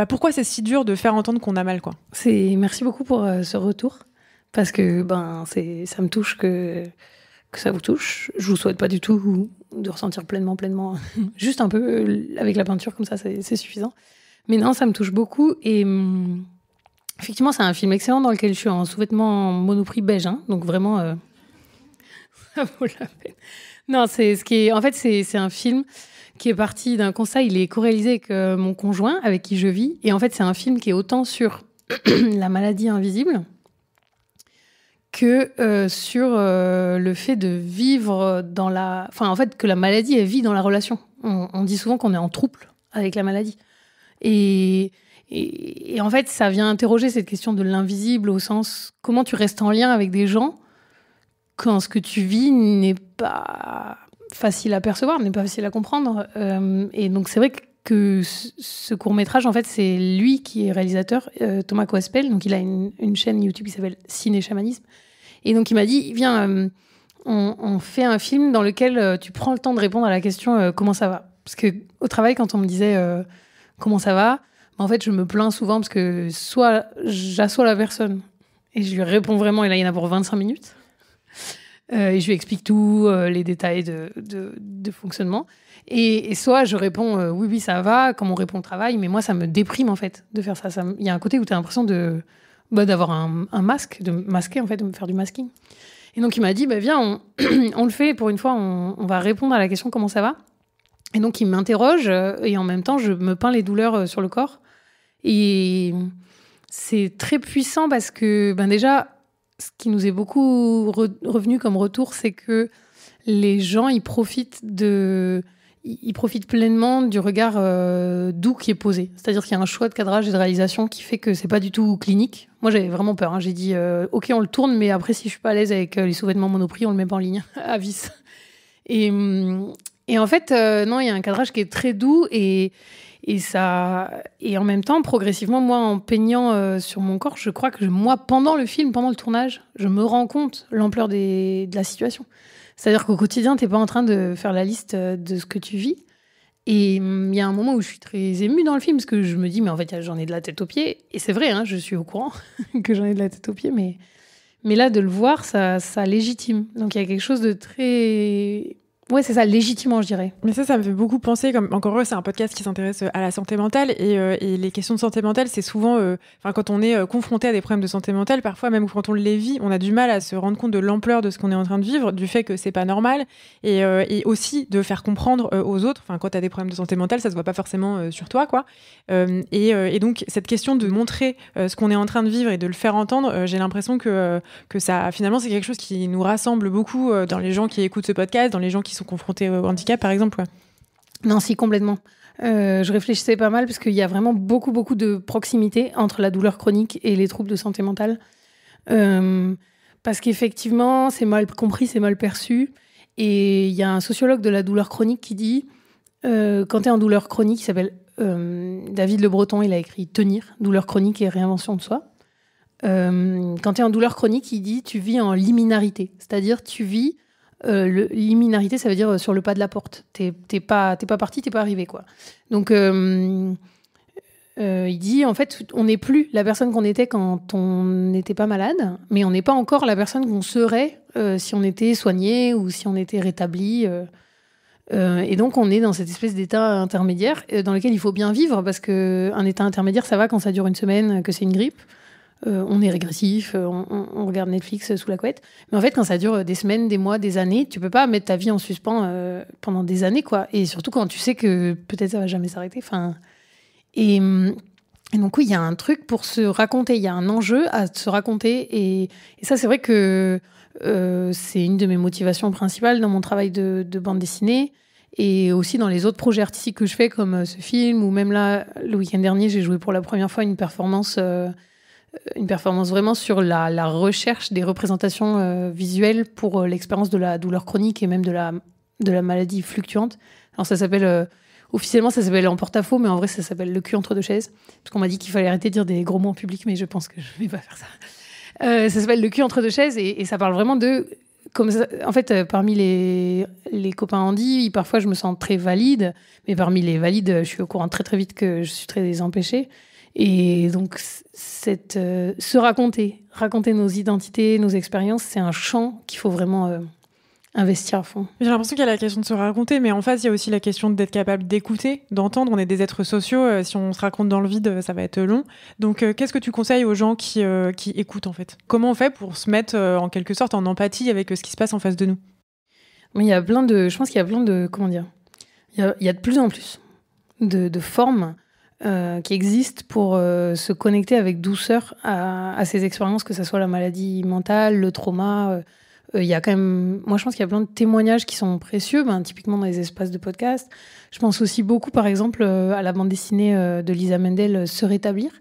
pourquoi c'est si dur de faire entendre qu'on a mal, quoi. Merci beaucoup pour ce retour, parce que ça me touche que ça vous touche. Je vous souhaite pas du tout de ressentir pleinement, juste un peu avec la peinture comme ça, c'est suffisant. Mais non, ça me touche beaucoup et effectivement, c'est un film excellent dans lequel je suis en sous-vêtements Monoprix beige, donc vraiment, ça vaut la peine. Non, c'est un film qui est parti d'un constat. Il est co-réalisé avec mon conjoint, avec qui je vis, et en fait, c'est un film qui est autant sur la maladie invisible que sur le fait de vivre dans la... Enfin, en fait, que la maladie, elle vit dans la relation. On dit souvent qu'on est en trouble avec la maladie. Et en fait, ça vient interroger cette question de l'invisible au sens... Comment tu restes en lien avec des gens quand ce que tu vis n'est pas facile à percevoir, n'est pas facile à comprendre. Et donc, c'est vrai que ce court-métrage, en fait, c'est lui qui est réalisateur, Thomas Coaspel. Donc, il a une chaîne YouTube qui s'appelle Ciné Chamanisme. Et donc, il m'a dit, viens, on fait un film dans lequel tu prends le temps de répondre à la question comment ça va. Parce qu'au travail, quand on me disait comment ça va, en fait, je me plains souvent parce que soit j'assois la personne et je lui réponds vraiment, et là, il y en a pour 25 minutes. Et je lui explique tout, les détails de fonctionnement. Et soit je réponds oui, ça va, comme on répond au travail, mais moi, ça me déprime, en fait, de faire ça. Il y a un côté où tu as l'impression d'avoir un masque, de masquer, en fait, de me faire du masking. Et donc, il m'a dit, viens, on le fait, pour une fois, on va répondre à la question comment ça va. Et donc, il m'interroge, et en même temps, je me peins les douleurs sur le corps. Et c'est très puissant parce que, déjà, ce qui nous est beaucoup revenu comme retour, c'est que les gens, ils profitent pleinement du regard doux qui est posé. C'est-à-dire qu'il y a un choix de cadrage et de réalisation qui fait que c'est pas du tout clinique. Moi, j'avais vraiment peur. J'ai dit, OK, on le tourne, mais après, si je suis pas à l'aise avec les sous-vêtements Monoprix, on le met pas en ligne, à vis. Et en fait, non, il y a un cadrage qui est très doux et en même temps, progressivement, moi, en peignant sur mon corps, je crois que moi, pendant le film, pendant le tournage, je me rends compte l'ampleur de la situation. C'est-à-dire qu'au quotidien, t'es pas en train de faire la liste de ce que tu vis. Et il y a un moment où je suis très émue dans le film, parce que je me dis, mais en fait, j'en ai de la tête aux pieds. Et c'est vrai, je suis au courant que j'en ai de la tête aux pieds, mais là, de le voir, ça légitime. Donc, il y a quelque chose de très... Ouais, c'est ça, légitimement, je dirais. Mais ça me fait beaucoup penser, comme encore c'est un podcast qui s'intéresse à la santé mentale et les questions de santé mentale, c'est souvent, quand on est confronté à des problèmes de santé mentale, parfois même quand on les vit, on a du mal à se rendre compte de l'ampleur de ce qu'on est en train de vivre, du fait que c'est pas normal et aussi de faire comprendre aux autres. Enfin, quand t'as des problèmes de santé mentale, ça se voit pas forcément sur toi, quoi. Et donc cette question de montrer ce qu'on est en train de vivre et de le faire entendre, j'ai l'impression que ça, finalement, c'est quelque chose qui nous rassemble beaucoup dans les gens qui écoutent ce podcast, dans les gens qui sont confrontés au handicap, par exemple. Non, si, complètement. Je réfléchissais pas mal parce qu'il y a vraiment beaucoup, beaucoup de proximité entre la douleur chronique et les troubles de santé mentale. Parce qu'effectivement, c'est mal compris, c'est mal perçu. Et il y a un sociologue de la douleur chronique qui dit, quand tu es en douleur chronique, il s'appelle David Le Breton, il a écrit « Tenir, douleur chronique et réinvention de soi ». Quand tu es en douleur chronique, il dit tu vis en liminarité. C'est-à-dire tu vis... liminarité, ça veut dire sur le pas de la porte. T'es pas parti, t'es pas arrivé, quoi. Donc, il dit, en fait, on n'est plus la personne qu'on était quand on n'était pas malade, mais on n'est pas encore la personne qu'on serait si on était soigné ou si on était rétabli. Et donc, on est dans cette espèce d'état intermédiaire dans lequel il faut bien vivre, parce qu'un état intermédiaire, ça va quand ça dure une semaine, que c'est une grippe. On est régressif, on regarde Netflix sous la couette. Mais en fait, quand ça dure des semaines, des mois, des années, tu peux pas mettre ta vie en suspens pendant des années, quoi. Et surtout quand tu sais que peut-être ça va jamais s'arrêter. Enfin, et donc oui, il y a un truc pour se raconter. Il y a un enjeu à se raconter. Et ça, c'est vrai que c'est une de mes motivations principales dans mon travail de bande dessinée. Et aussi dans les autres projets artistiques que je fais, comme ce film, ou même là, le week-end dernier, j'ai joué pour la première fois une performance vraiment sur la recherche des représentations visuelles pour l'expérience de la douleur chronique et même de la maladie fluctuante. Alors ça s'appelle, officiellement ça s'appelle en porte-à-faux, mais en vrai ça s'appelle le cul entre deux chaises. Parce qu'on m'a dit qu'il fallait arrêter de dire des gros mots en public, mais je pense que je vais pas faire ça. Ça s'appelle le cul entre deux chaises et ça parle vraiment de... Comme ça, en fait, parmi les copains handi, parfois je me sens très valide, mais parmi les valides, je suis au courant très très vite que je suis très empêchée. Et donc, se raconter nos identités, nos expériences, c'est un champ qu'il faut vraiment investir à fond. J'ai l'impression qu'il y a la question de se raconter, mais en face, il y a aussi la question d'être capable d'écouter, d'entendre. On est des êtres sociaux. Si on se raconte dans le vide, ça va être long. Donc, qu'est-ce que tu conseilles aux gens qui écoutent, en fait ? Comment on fait pour se mettre, en quelque sorte, en empathie avec ce qui se passe en face de nous ? Mais je pense qu'il y a plein de... Comment dire ? Il y a de plus en plus de formes qui existent pour se connecter avec douceur à ces expériences, que ce soit la maladie mentale, le trauma. Il y a quand même... Moi, je pense qu'il y a plein de témoignages qui sont précieux, typiquement dans les espaces de podcast. Je pense aussi beaucoup, par exemple, à la bande dessinée de Lisa Mendel, Se rétablir,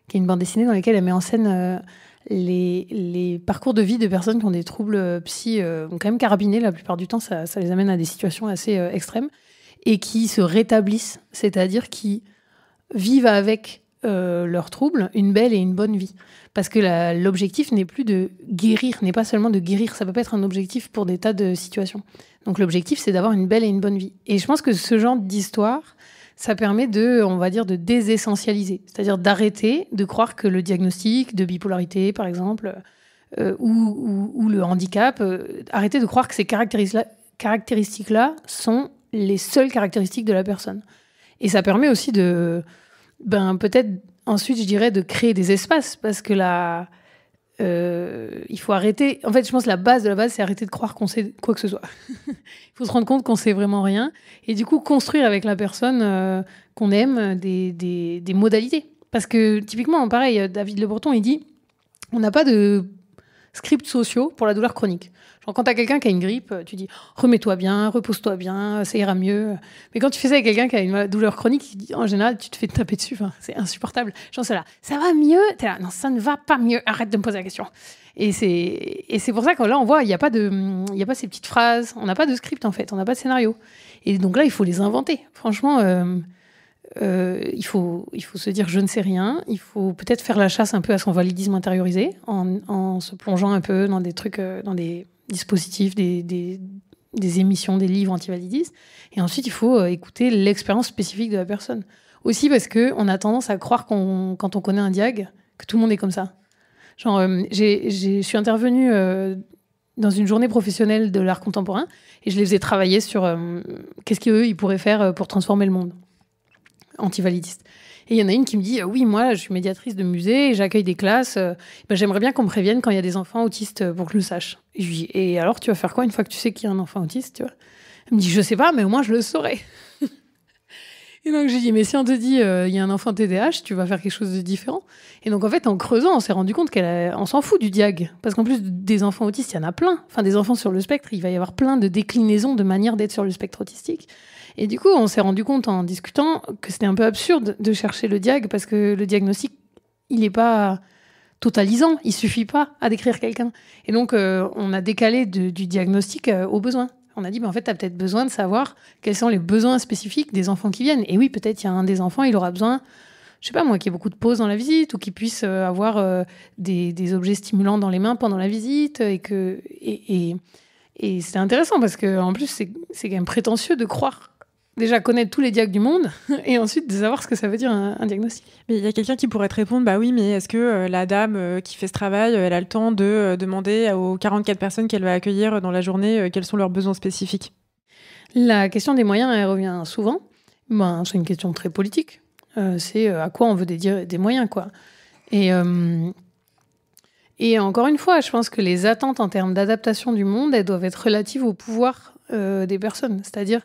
qui est une bande dessinée dans laquelle elle met en scène les parcours de vie de personnes qui ont des troubles psy quand même carabinés. La plupart du temps, ça les amène à des situations assez extrêmes et qui se rétablissent, c'est-à-dire qui vivent avec leurs troubles une belle et une bonne vie. Parce que l'objectif n'est plus de guérir, n'est pas seulement de guérir, ça peut pas être un objectif pour des tas de situations. Donc l'objectif, c'est d'avoir une belle et une bonne vie. Et je pense que ce genre d'histoire, ça permet on va dire, de désessentialiser. C'est-à-dire d'arrêter de croire que le diagnostic de bipolarité, par exemple, ou le handicap, arrêter de croire que ces caractéristiques-là sont les seules caractéristiques de la personne. Et ça permet aussi peut-être ensuite, je dirais, de créer des espaces, parce que il faut arrêter. En fait, je pense que la base de la base, c'est arrêter de croire qu'on sait quoi que ce soit. Il faut se rendre compte qu'on sait vraiment rien, et du coup construire avec la personne qu'on aime des modalités. Parce que typiquement, pareil, David Le Breton, il dit, on n'a pas de scripts sociaux pour la douleur chronique. Genre, quand tu as quelqu'un qui a une grippe, tu dis remets-toi bien, repose-toi bien, ça ira mieux. Mais quand tu fais ça avec quelqu'un qui a une douleur chronique, en général, tu te fais taper dessus. Enfin, c'est insupportable. Genre, c'est là, ça va mieux. T'es là, non, ça ne va pas mieux. Arrête de me poser la question. Et c'est pour ça que là, on voit, il n'y a pas ces petites phrases. On n'a pas de script, en fait. On n'a pas de scénario. Et donc là, il faut les inventer. Franchement, il faut se dire je ne sais rien. Il faut peut-être faire la chasse un peu à son validisme intériorisé en se plongeant un peu dans des trucs, dans des dispositifs, des émissions, des livres antivalidistes. Et ensuite, il faut écouter l'expérience spécifique de la personne. Aussi parce qu'on a tendance à croire quand on connaît un diag, que tout le monde est comme ça. Genre, je suis intervenue dans une journée professionnelle de l'art contemporain et je les faisais travailler sur qu'est-ce qu'eux, ils pourraient faire pour transformer le monde antivalidiste. Et il y en a une qui me dit oui, moi, je suis médiatrice de musée et j'accueille des classes. J'aimerais bien qu'on me prévienne quand il y a des enfants autistes pour que je le sache. Et je lui dis et alors, tu vas faire quoi une fois que tu sais qu'il y a un enfant autiste, tu vois? Elle me dit je sais pas, mais au moins je le saurai. Et donc j'ai dit mais si on te dit il y a un enfant TDAH, tu vas faire quelque chose de différent. Et donc en fait, en creusant, on s'est rendu compte on s'en fout du diag, parce qu'en plus des enfants autistes, il y en a plein. Enfin, des enfants sur le spectre, il va y avoir plein de déclinaisons de manières d'être sur le spectre autistique. Et du coup, on s'est rendu compte en discutant que c'était un peu absurde de chercher le diag, parce que le diagnostic, il n'est pas totalisant, il suffit pas à décrire quelqu'un. Et donc, on a décalé du diagnostic aux besoins. On a dit, en fait, tu as peut-être besoin de savoir quels sont les besoins spécifiques des enfants qui viennent. Et oui, peut-être il y a un des enfants, il aura besoin, je sais pas moi, qu'il y ait beaucoup de pauses dans la visite, ou qu'il puisse avoir des objets stimulants dans les mains pendant la visite. Et c'était intéressant, parce qu'en plus, c'est quand même prétentieux de croire déjà connaître tous les diags du monde et ensuite de savoir ce que ça veut dire un diagnostic. Mais il y a quelqu'un qui pourrait te répondre, bah oui, mais est-ce que la dame qui fait ce travail, elle a le temps de demander aux 44 personnes qu'elle va accueillir dans la journée quels sont leurs besoins spécifiques? La question des moyens, elle revient souvent. C'est une question très politique. C'est à quoi on veut des moyens, quoi. Et encore une fois, je pense que les attentes en termes d'adaptation du monde, elles doivent être relatives au pouvoir des personnes. C'est-à-dire,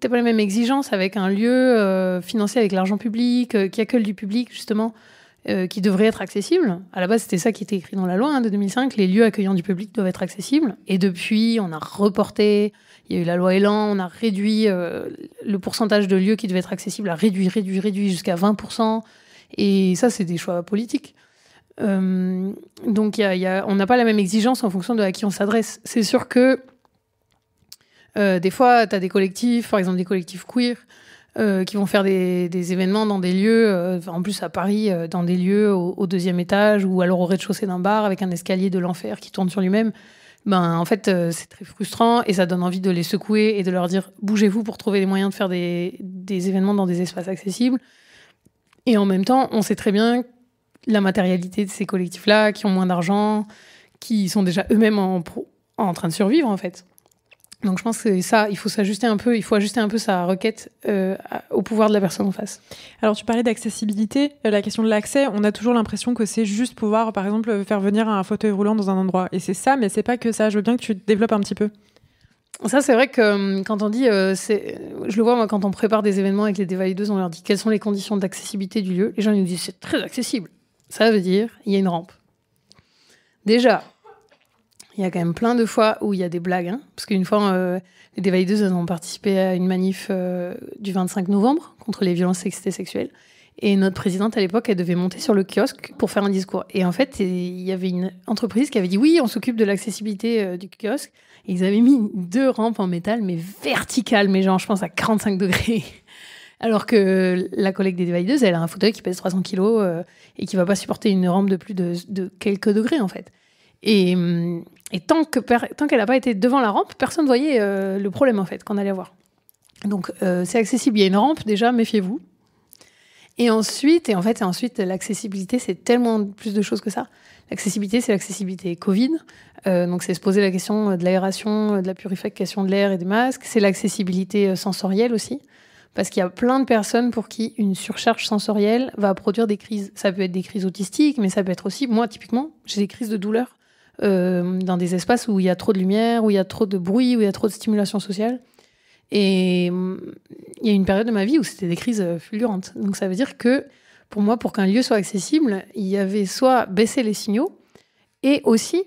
t'as pas les mêmes exigences avec un lieu financé avec l'argent public, qui accueille du public, justement, qui devrait être accessible. À la base, c'était ça qui était écrit dans la loi de 2005. Les lieux accueillant du public doivent être accessibles. Et depuis, on a reporté. Il y a eu la loi Elan. On a réduit le pourcentage de lieux qui devaient être accessibles, a réduit jusqu'à 20%. Et ça, c'est des choix politiques. Donc, on n'a pas la même exigence en fonction de à qui on s'adresse. C'est sûr que des fois, tu as des collectifs, par exemple des collectifs queer, qui vont faire des événements dans des lieux, en plus à Paris, dans des lieux au 2e étage ou alors au rez-de-chaussée d'un bar avec un escalier de l'enfer qui tourne sur lui-même. En fait, c'est très frustrant et ça donne envie de les secouer et de leur dire « bougez-vous pour trouver les moyens de faire des événements dans des espaces accessibles ». Et en même temps, on sait très bien la matérialité de ces collectifs-là, qui ont moins d'argent, qui sont déjà eux-mêmes en train de survivre, en fait. Donc je pense que ça, il faut ajuster un peu sa requête au pouvoir de la personne en face. Alors tu parlais d'accessibilité, la question de l'accès, on a toujours l'impression que c'est juste pouvoir, par exemple, faire venir un fauteuil roulant dans un endroit. Et c'est ça, mais c'est pas que ça. Je veux bien que tu développes un petit peu. Ça, c'est vrai que quand on dit, je le vois moi quand on prépare des événements avec les dévalideuses, on leur dit quelles sont les conditions d'accessibilité du lieu. Les gens ils nous disent c'est très accessible. Ça veut dire il y a une rampe. Déjà. Il y a quand même plein de fois où il y a des blagues. Parce qu'une fois, les dévalideuses ont participé à une manif du 25 novembre contre les violences sexistes et sexuelles. Et notre présidente, à l'époque, elle devait monter sur le kiosque pour faire un discours. Et en fait, il y avait une entreprise qui avait dit « Oui, on s'occupe de l'accessibilité du kiosque ». Et ils avaient mis 2 rampes en métal, mais verticales, mais genre, je pense, à 45 degrés. Alors que la collègue des valideuses, elle a un fauteuil qui pèse 300 kilos et qui va pas supporter une rampe de plus de quelques degrés, en fait. Et tant qu'elle n'a pas été devant la rampe, personne ne voyait le problème, en fait, qu'on allait avoir. Donc, c'est accessible. Il y a une rampe, déjà, méfiez-vous. Et ensuite, l'accessibilité, c'est tellement plus de choses que ça. L'accessibilité, c'est l'accessibilité Covid. Donc, c'est se poser la question de l'aération, de la purification de l'air et des masques. C'est l'accessibilité sensorielle aussi. Parce qu'il y a plein de personnes pour qui une surcharge sensorielle va produire des crises. Ça peut être des crises autistiques, mais ça peut être aussi... Moi, typiquement, j'ai des crises de douleur dans des espaces où il y a trop de lumière, où il y a trop de bruit, où il y a trop de stimulation sociale. Et il y a une période de ma vie où c'était des crises fulgurantes. Donc ça veut dire que, pour moi, pour qu'un lieu soit accessible, il y avait soit baisser les signaux et aussi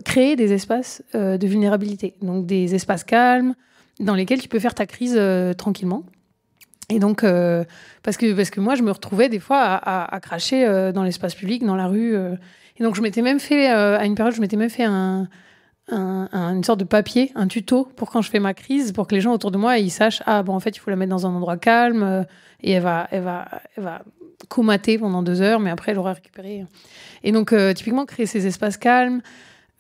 créer des espaces de vulnérabilité. Donc des espaces calmes dans lesquels tu peux faire ta crise tranquillement. Et donc, parce que moi, je me retrouvais des fois à cracher dans l'espace public, dans la rue. Et donc, je m'étais même fait, à une période, une sorte de papier, un tuto pour quand je fais ma crise, pour que les gens autour de moi ils sachent en fait il faut la mettre dans un endroit calme et elle va comater pendant 2 heures, mais après elle aura récupéré. Et donc typiquement créer ces espaces calmes.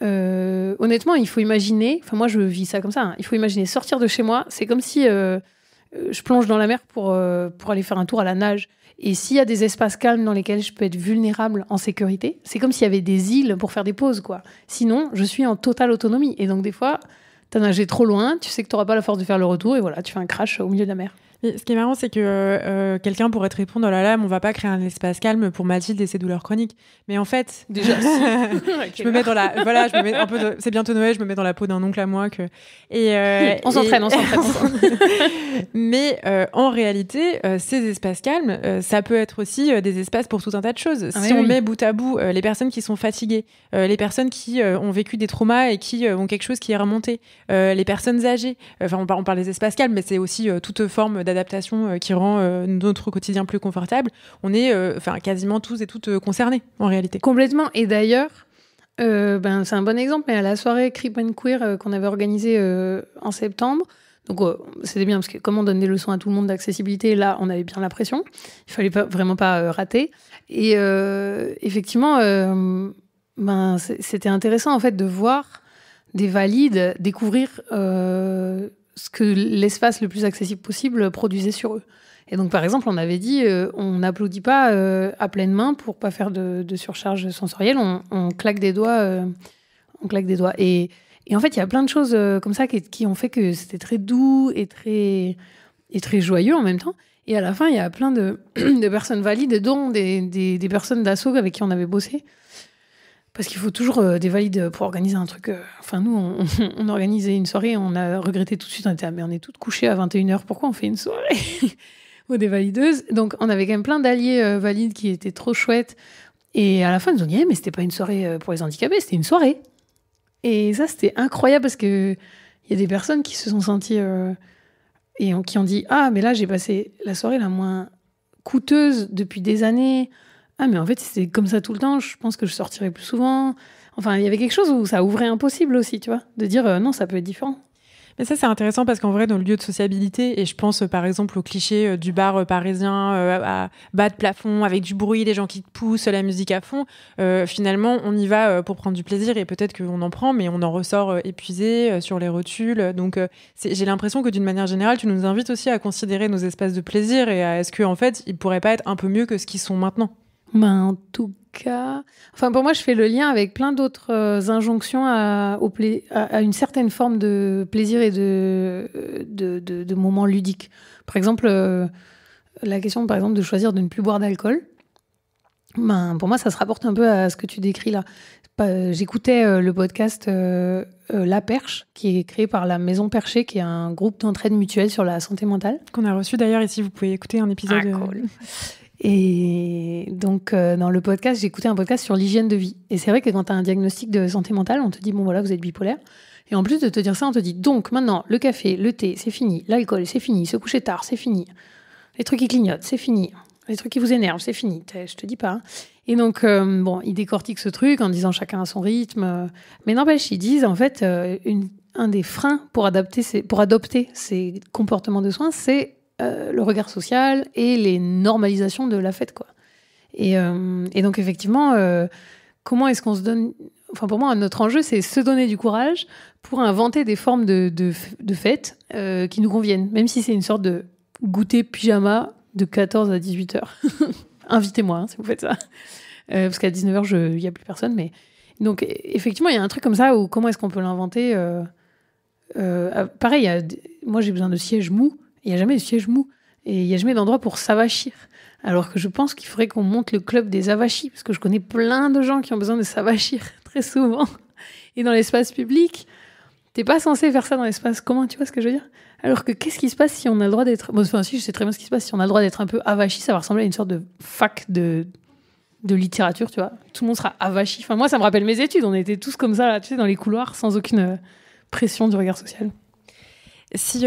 Honnêtement, il faut imaginer. Enfin moi je vis ça comme ça. Hein, il faut imaginer sortir de chez moi. C'est comme si je plonge dans la mer pour aller faire un tour à la nage. Et s'il y a des espaces calmes dans lesquels je peux être vulnérable en sécurité, c'est comme s'il y avait des îles pour faire des pauses, quoi. Sinon, je suis en totale autonomie. Et donc, des fois, t'as nagé trop loin, tu sais que t'auras pas la force de faire le retour, et voilà, tu fais un crash au milieu de la mer. Et ce qui est marrant, c'est que quelqu'un pourrait te répondre, oh là là, mais on va pas créer un espace calme pour Mathilde et ses douleurs chroniques. Mais en fait, déjà, je me mets dans la, voilà, je me mets un peu, c'est bientôt Noël, je me mets dans la peau d'un oncle à moi on s'entraîne. Mais en réalité, ces espaces calmes, ça peut être aussi des espaces pour tout un tas de choses. Si on met bout à bout les personnes qui sont fatiguées, les personnes qui ont vécu des traumas et qui ont quelque chose qui est remonté, les personnes âgées. Enfin, on parle des espaces calmes, mais c'est aussi toute forme d'adaptation qui rend notre quotidien plus confortable. On est quasiment tous et toutes concernés, en réalité. Complètement. Et d'ailleurs, c'est un bon exemple, mais à la soirée Creep and Queer qu'on avait organisée en septembre, donc c'était bien parce que comme on donne des leçons à tout le monde d'accessibilité, là on avait bien la pression, il fallait vraiment pas rater. Et effectivement, c'était intéressant en fait de voir des valides découvrir ce que l'espace le plus accessible possible produisait sur eux. Et donc, par exemple, on avait dit, on n'applaudit pas à pleine main pour pas faire de surcharge sensorielle. On claque des doigts. Et en fait, il y a plein de choses comme ça qui ont fait que c'était très doux et très joyeux en même temps. Et à la fin, il y a plein de personnes valides, dont des personnes d'asso avec qui on avait bossé. Parce qu'il faut toujours des valides pour organiser un truc. Nous, on organisait une soirée, on a regretté tout de suite. On est toutes couchées à 21h. Pourquoi on fait une soirée ou des valideuses? Donc, on avait quand même plein d'alliés valides qui étaient trop chouettes. Et à la fin, ils nous ont dit mais c'était pas une soirée pour les handicapés, c'était une soirée. Et ça, c'était incroyable parce qu'il y a des personnes qui se sont senties et qui ont dit mais là, j'ai passé la soirée la moins coûteuse depuis des années. Mais en fait, si c'était comme ça tout le temps, je pense que je sortirais plus souvent. Enfin, il y avait quelque chose où ça ouvrait un possible aussi, tu vois, de dire non, ça peut être différent. Mais ça, c'est intéressant parce qu'en vrai, dans le lieu de sociabilité, et je pense par exemple au cliché du bar parisien à bas de plafond, avec du bruit, des gens qui te poussent, la musique à fond, finalement, on y va pour prendre du plaisir et peut-être qu'on en prend, mais on en ressort épuisé sur les rotules. Donc, j'ai l'impression que d'une manière générale, tu nous invites aussi à considérer nos espaces de plaisir et à est-ce qu'en fait, ils pourraient pas être un peu mieux que ce qu'ils sont maintenant. En tout cas... pour moi, je fais le lien avec plein d'autres injonctions à une certaine forme de plaisir et de moments ludiques. Par exemple, la question de choisir de ne plus boire d'alcool, pour moi, ça se rapporte un peu à ce que tu décris là. J'écoutais le podcast La Perche, qui est créé par la Maison Perchée, qui est un groupe d'entraide mutuelle sur la santé mentale. Qu'on a reçu d'ailleurs ici, vous pouvez écouter un épisode... Cool. Et donc, dans le podcast, j'ai écouté un podcast sur l'hygiène de vie. Et c'est vrai que quand tu as un diagnostic de santé mentale, on te dit, bon voilà, vous êtes bipolaire. Et en plus de te dire ça, on te dit, donc maintenant, le café, le thé, c'est fini. L'alcool, c'est fini. Se coucher tard, c'est fini. Les trucs qui clignotent, c'est fini. Les trucs qui vous énervent, c'est fini. Je te dis pas. Hein. Et donc, ils décortiquent ce truc en disant chacun à son rythme. Mais n'empêche, ils disent, en fait, un des freins pour adopter ces comportements de soins, c'est le regard social et les normalisations de la fête, quoi. Et donc, effectivement, comment est-ce qu'on se donne... Enfin, pour moi, notre enjeu, c'est se donner du courage pour inventer des formes de fêtes qui nous conviennent, même si c'est une sorte de goûter pyjama de 14 à 18 heures. Invitez-moi, hein, si vous faites ça. Parce qu'à 19h, il n'y a plus personne. Mais... Donc, effectivement, il y a un truc comme ça où comment est-ce qu'on peut l'inventer pareil, moi, j'ai besoin de sièges mous. Il n'y a jamais de sièges mous. Et il n'y a jamais d'endroit pour s'avachir. Alors que je pense qu'il faudrait qu'on monte le club des avachis. Parce que je connais plein de gens qui ont besoin de s'avachir très souvent. Et dans l'espace public, t'es pas censé faire ça dans l'espace commun, tu vois ce que je veux dire ? Alors que qu'est-ce qui se passe si on a le droit d'être... Bon, enfin, si, je sais très bien ce qui se passe. Si on a le droit d'être un peu avachi, ça va ressembler à une sorte de fac de littérature, tu vois. Tout le monde sera avachi. Enfin, moi, ça me rappelle mes études. On était tous comme ça, là, tu sais, dans les couloirs, sans aucune pression du regard social. Si tu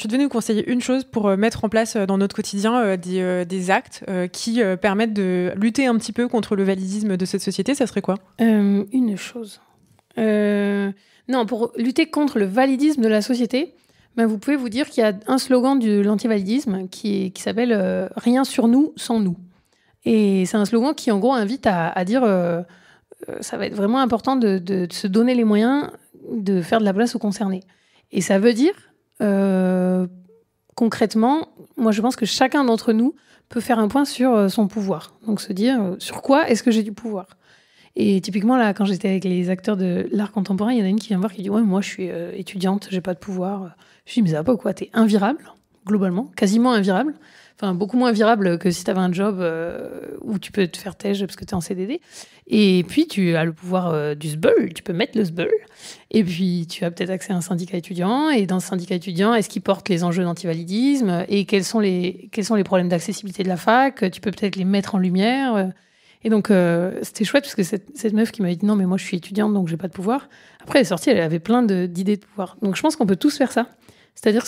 devais nous conseiller une chose pour mettre en place dans notre quotidien des actes qui permettent de lutter un petit peu contre le validisme de cette société, ça serait quoi ? Une chose. Non, pour lutter contre le validisme de la société, ben vous pouvez vous dire qu'il y a un slogan de l'antivalidisme qui s'appelle « Rien sur nous sans nous ». Et c'est un slogan qui, en gros, invite à dire ça va être vraiment important de se donner les moyens de faire de la place aux concernés. Et ça veut dire... concrètement, moi je pense que chacun d'entre nous peut faire un point sur son pouvoir. Donc se dire sur quoi est-ce que j'ai du pouvoir. Et typiquement là, quand j'étais avec les acteurs de l'art contemporain, il y en a une qui vient me voir qui dit ouais, moi je suis étudiante, j'ai pas de pouvoir. Je dis mais ça va pas ou quoi ? T'es invirable globalement, quasiment invirable. Enfin, beaucoup moins virable que si tu avais un job où tu peux te faire tège parce que tu es en CDD. Et puis, tu as le pouvoir du SBEUL. Tu peux mettre le SBEUL. Et puis, tu as peut-être accès à un syndicat étudiant. Et dans ce syndicat étudiant, est-ce qu'il porte les enjeux d'antivalidisme ? Et quels sont les problèmes d'accessibilité de la fac ? Tu peux peut-être les mettre en lumière. Et donc, c'était chouette parce que cette meuf qui m'avait dit « Non, mais moi, je suis étudiante, donc j'ai pas de pouvoir ». Après, elle est sortie, elle avait plein d'idées de pouvoir. Donc, je pense qu'on peut tous faire ça. C'est-à-dire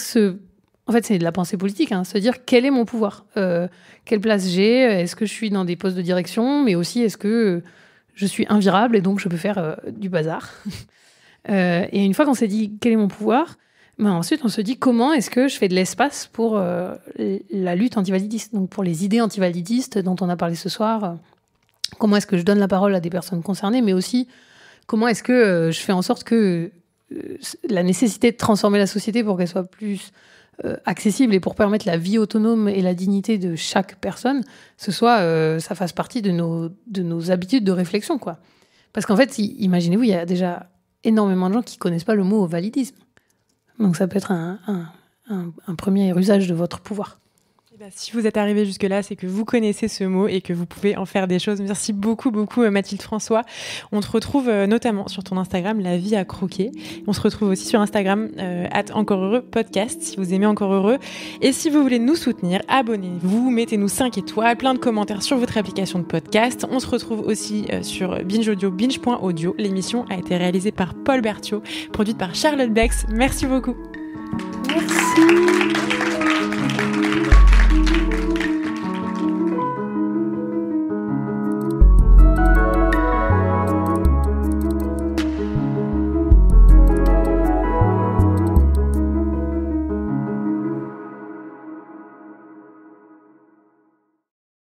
en fait, c'est de la pensée politique, hein, se dire quel est mon pouvoir, quelle place j'ai, est-ce que je suis dans des postes de direction, mais aussi est-ce que je suis invirable et donc je peux faire du bazar. Et une fois qu'on s'est dit quel est mon pouvoir, ben ensuite on se dit comment est-ce que je fais de l'espace pour la lutte antivalidiste, donc pour les idées antivalidistes dont on a parlé ce soir. Comment est-ce que je donne la parole à des personnes concernées, mais aussi comment est-ce que je fais en sorte que la nécessité de transformer la société pour qu'elle soit plus accessible et pour permettre la vie autonome et la dignité de chaque personne, ça fasse partie de nos habitudes de réflexion, quoi. Parce qu'en fait, imaginez-vous, il y a déjà énormément de gens qui connaissent pas le mot validisme. Donc ça peut être un premier usage de votre pouvoir. Si vous êtes arrivé jusque-là, c'est que vous connaissez ce mot et que vous pouvez en faire des choses. Merci beaucoup, Mathilde François. On te retrouve notamment sur ton Instagram, La Vie à Croquer. On se retrouve aussi sur Instagram, @EncoreHeureux_podcast, si vous aimez Encore Heureux. Et si vous voulez nous soutenir, abonnez-vous, mettez-nous 5 étoiles, plein de commentaires sur votre application de podcast. On se retrouve aussi sur Binge Audio, binge.audio. L'émission a été réalisée par Paul Berthiaud, produite par Charlotte Bex. Merci beaucoup. Merci.